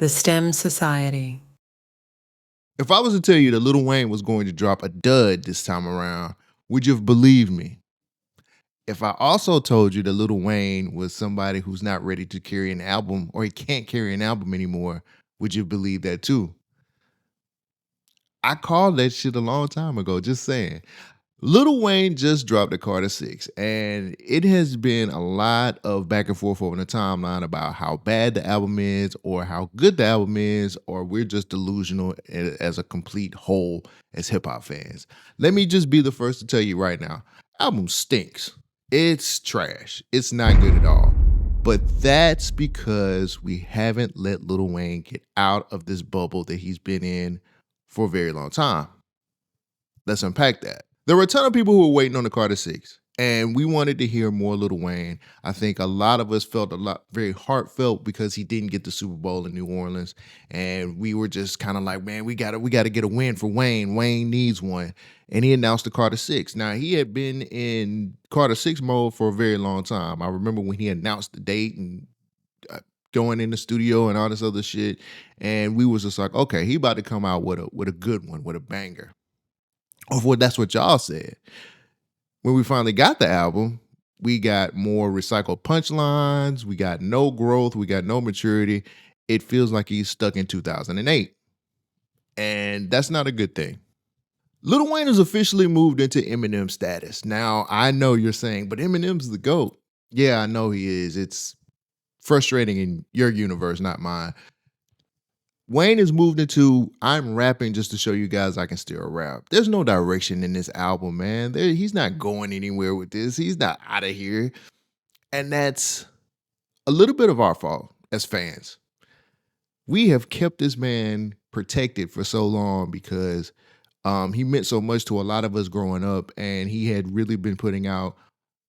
The STEM Society. If I was to tell you that Lil Wayne was going to drop a dud this time around, would you have believed me? If I also told you that Lil Wayne was somebody who's not ready to carry an album or he can't carry an album anymore, would you believe that too? I called that shit a long time ago, just saying. Lil Wayne just dropped the Carter 6, and it has been a lot of back and forth over the timeline about how bad the album is, or how good the album is, or we're just delusional as a complete whole as hip hop fans. Let me just be the first to tell you right now, album stinks. It's trash. It's not good at all. But that's because we haven't let Lil Wayne get out of this bubble that he's been in for a very long time. Let's unpack that. There were a ton of people who were waiting on the Carter 6, and we wanted to hear more Lil Wayne. I think a lot of us felt very heartfelt because he didn't get the Super Bowl in New Orleans, and we were just kind of like, man, we gotta get a win for Wayne. Wayne needs one, and he announced the Carter 6. Now he had been in Carter 6 mode for a very long time. I remember when he announced the date and going in the studio and all this other shit, and we was just like, okay, he about to come out with a good one, with a banger. Well, that's what y'all said. When we finally got the album, we got more recycled punchlines, we got no growth, we got no maturity. It feels like he's stuck in 2008. And that's not a good thing. Lil Wayne has officially moved into Eminem status. Now, I know you're saying, but Eminem's the GOAT. Yeah, I know he is. It's frustrating in your universe, not mine. Wayne has moved into I'm rapping just to show you guys I can still rap. There's no direction in this album, man. He's not going anywhere with this. He's not out of here. And that's a little bit of our fault as fans. We have kept this man protected for so long because he meant so much to a lot of us growing up, and he had really been putting out.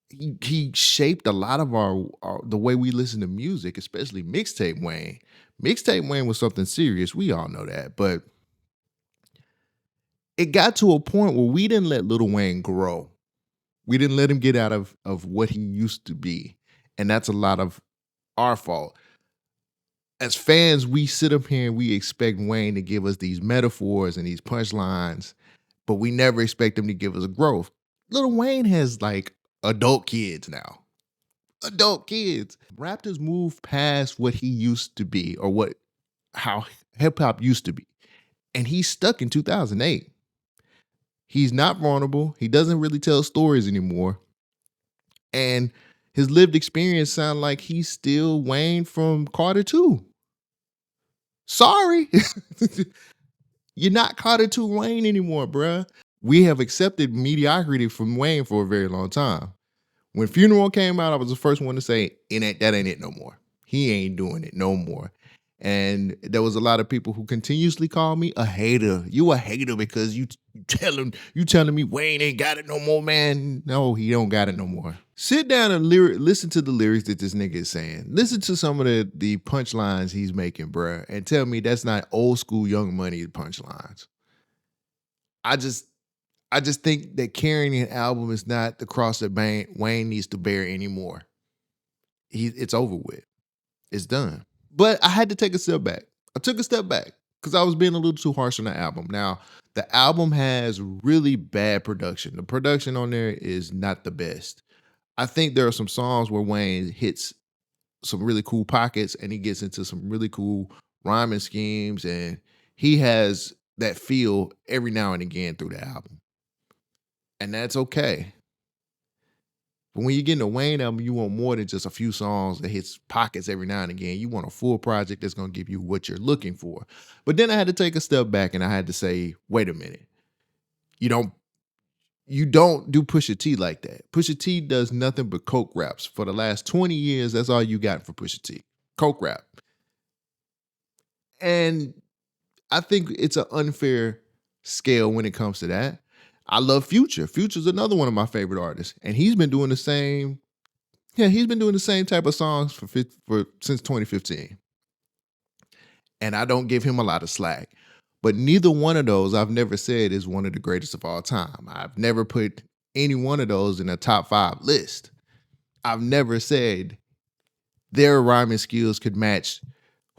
He shaped a lot of the way we listen to music, especially mixtape Wayne. Mixtape Wayne was something serious. We all know that. But it got to a point where we didn't let Lil Wayne grow. We didn't let him get out of what he used to be. And that's a lot of our fault. As fans, we sit up here and we expect Wayne to give us these metaphors and these punchlines, but we never expect him to give us a growth. Lil Wayne has like adult kids now. Adult kids. Rap has moved past what he used to be, or how hip hop used to be. And he's stuck in 2008. He's not vulnerable. He doesn't really tell stories anymore. And his lived experience sounds like he's still Wayne from Carter 2. Sorry. You're not Carter 2 Wayne anymore, bruh. We have accepted mediocrity from Wayne for a very long time. When Funeral came out, I was the first one to say, that ain't it no more. He ain't doing it no more. And there was a lot of people who continuously call me a hater. You a hater because you telling me Wayne ain't got it no more, man. No, he don't got it no more. Sit down and listen to the lyrics that this nigga is saying. Listen to some of the punchlines he's making, bruh, and tell me that's not old school Young Money punchlines. I just think that carrying an album is not the cross that Wayne needs to bear anymore. It's over with. It's done. But I had to take a step back. I took a step back because I was being a little too harsh on the album. Now, the album has really bad production. The production on there is not the best. I think there are some songs where Wayne hits some really cool pockets and he gets into some really cool rhyming schemes, and he has that feel every now and again through the album. And that's okay. But when you get in a Wayne album, you want more than just a few songs that hits pockets every now and again. You want a full project that's going to give you what you're looking for. But then I had to take a step back and I had to say, wait a minute. You don't do Pusha T like that. Pusha T does nothing but coke raps. For the last 20 years, that's all you got for Pusha T. Coke rap. And I think it's an unfair scale when it comes to that. I love Future. Future's another one of my favorite artists, and he's been doing the same. Yeah, he's been doing the same type of songs since 2015, and I don't give him a lot of slack. But neither one of those I've never said is one of the greatest of all time. I've never put any one of those in a top 5 list. I've never said their rhyming skills could match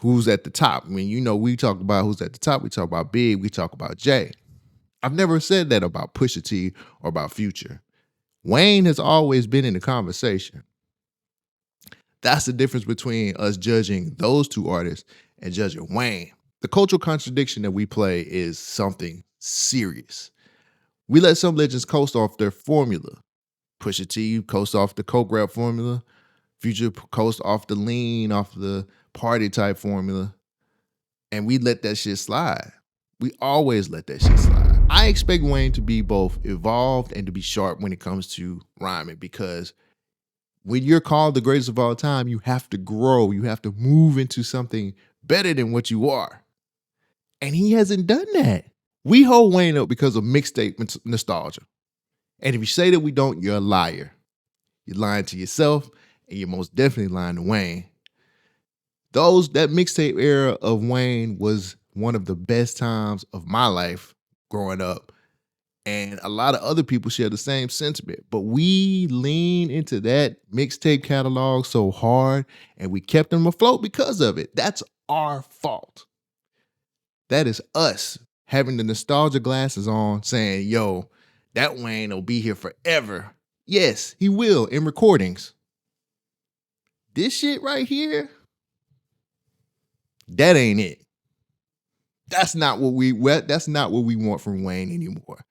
who's at the top. I mean, we talk about who's at the top. We talk about Big. We talk about Jay. I've never said that about Pusha T or about Future. Wayne has always been in the conversation. That's the difference between us judging those two artists and judging Wayne. The cultural contradiction that we play is something serious. We let some legends coast off their formula. Pusha T coast off the coke rap formula. Future coast off the lean, off the party type formula. And we let that shit slide. We always let that shit slide. I expect Wayne to be both evolved and to be sharp when it comes to rhyming, because when you're called the greatest of all time, you have to grow. You have to move into something better than what you are. And he hasn't done that. We hold Wayne up because of mixtape nostalgia. And if you say that we don't, you're a liar. You're lying to yourself, and you're most definitely lying to Wayne. That mixtape era of Wayne was one of the best times of my life growing up. And a lot of other people share the same sentiment. But we lean into that mixtape catalog so hard, and we kept them afloat because of it. That's our fault. That is us having the nostalgia glasses on, saying, yo, that Wayne will be here forever. Yes, he will in recordings. This shit right here, that ain't it. That's not what we want from Wayne anymore.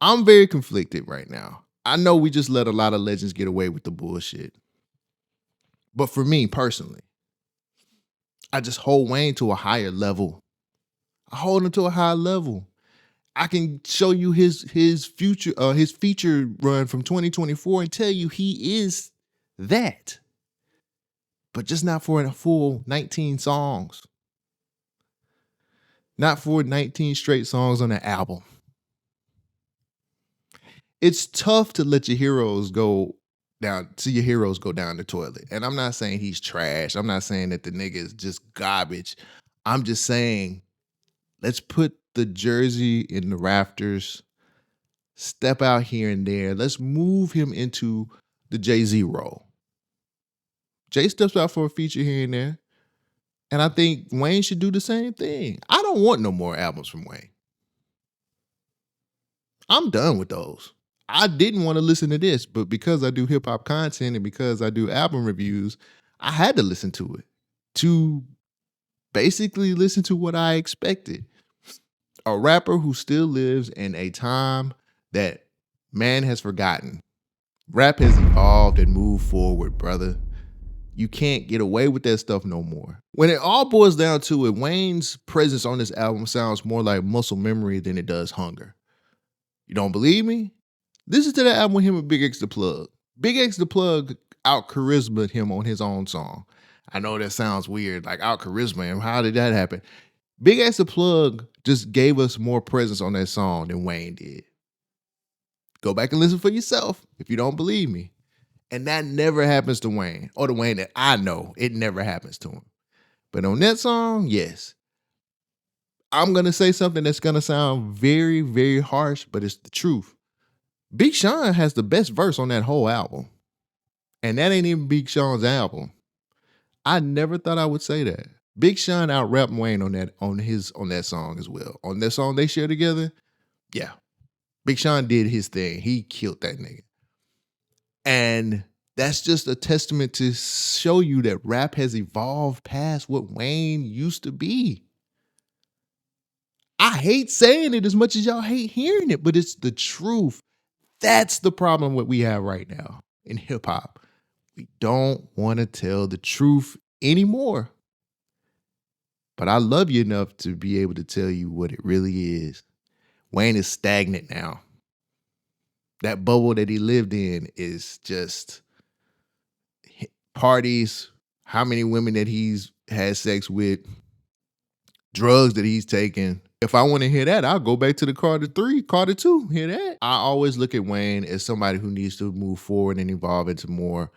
I'm very conflicted right now. I know we just let a lot of legends get away with the bullshit. But for me personally, I just hold Wayne to a higher level. I hold him to a high level. I can show you his feature run from 2024 and tell you he is that. But just not for a full 19 songs. Not for 19 straight songs on an album. It's tough to let your heroes go down the toilet. And I'm not saying he's trash. I'm not saying that the nigga is just garbage. I'm just saying, let's put the jersey in the rafters, step out here and there. Let's move him into the Jay-Z role. Jay steps out for a feature here and there. And I think Wayne should do the same thing. I don't want no more albums from Wayne. I'm done with those. I didn't want to listen to this, but because I do hip hop content and because I do album reviews, I had to listen to it to basically listen to what I expected. A rapper who still lives in a time that man has forgotten. Rap has evolved and moved forward, brother. You can't get away with that stuff no more. When it all boils down to it, Wayne's presence on this album sounds more like muscle memory than it does hunger. You don't believe me? Listen to that album with him and Big X the Plug. Big X the Plug out charisma'd him on his own song. I know that sounds weird, like out charisma him. How did that happen? Big X the Plug just gave us more presence on that song than Wayne did. Go back and listen for yourself if you don't believe me. And that never happens to Wayne, or the Wayne that I know. It never happens to him. But on that song, yes. I'm going to say something that's going to sound very, very harsh, but it's the truth. Big Sean has the best verse on that whole album. And that ain't even Big Sean's album. I never thought I would say that. Big Sean out-rapped Wayne on that song as well. On that song they share together, yeah. Big Sean did his thing. He killed that nigga. And that's just a testament to show you that rap has evolved past what Wayne used to be. I hate saying it as much as y'all hate hearing it, but it's the truth. That's the problem what we have right now in hip hop. We don't want to tell the truth anymore. But I love you enough to be able to tell you what it really is. Wayne is stagnant now. That bubble that he lived in is just parties, how many women that he's had sex with, drugs that he's taken. If I want to hear that, I'll go back to the Carter 2, hear that. I always look at Wayne as somebody who needs to move forward and evolve into more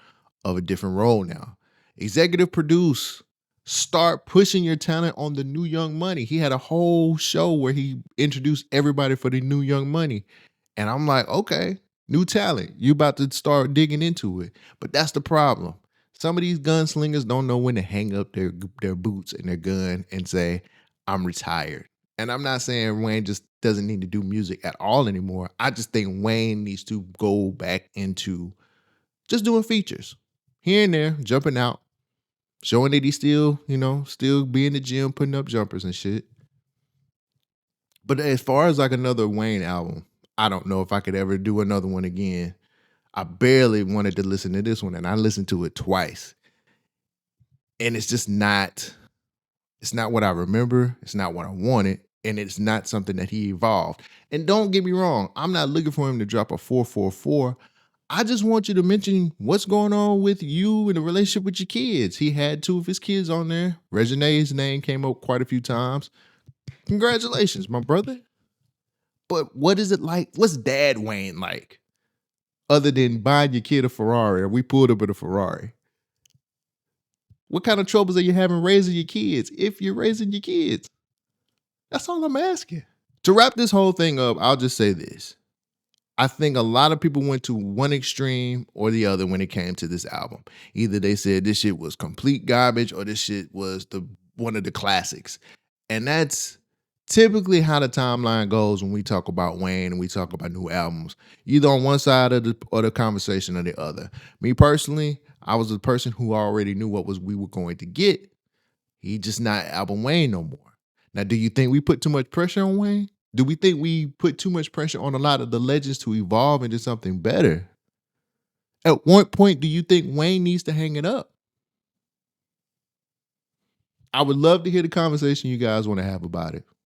of a different role now. Executive produce, start pushing your talent on the New Young Money. He had a whole show where he introduced everybody for the New Young Money. And I'm like, okay, new talent. You about to start digging into it. But that's the problem. Some of these gunslingers don't know when to hang up their boots and their gun and say, "I'm retired." And I'm not saying Wayne just doesn't need to do music at all anymore. I just think Wayne needs to go back into just doing features here and there, jumping out, showing that he's still, still be in the gym, putting up jumpers and shit. But as far as like another Wayne album, I don't know if I could ever do another one again. I barely wanted to listen to this one, and I listened to it twice. And it's not what I remember, it's not what I wanted, and it's not something that he evolved. And don't get me wrong, I'm not looking for him to drop a 444. I just want you to mention what's going on with you in the relationship with your kids. He had two of his kids on there. Regine's name came up quite a few times. Congratulations, my brother. But what is it like? What's Dad Wayne like? Other than buying your kid a Ferrari, or we pulled up in a Ferrari. What kind of troubles are you having raising your kids if you're raising your kids? That's all I'm asking. To wrap this whole thing up, I'll just say this. I think a lot of people went to one extreme or the other when it came to this album. Either they said this shit was complete garbage or this shit was one of the classics. And that's typically how the timeline goes when we talk about Wayne and we talk about new albums. Either on one side of the conversation or the other. Me personally, I was a person who already knew we were going to get. He just not album Wayne no more. Now, do you think we put too much pressure on Wayne? Do we think we put too much pressure on a lot of the legends to evolve into something better? At what point do you think Wayne needs to hang it up? I would love to hear the conversation you guys want to have about it.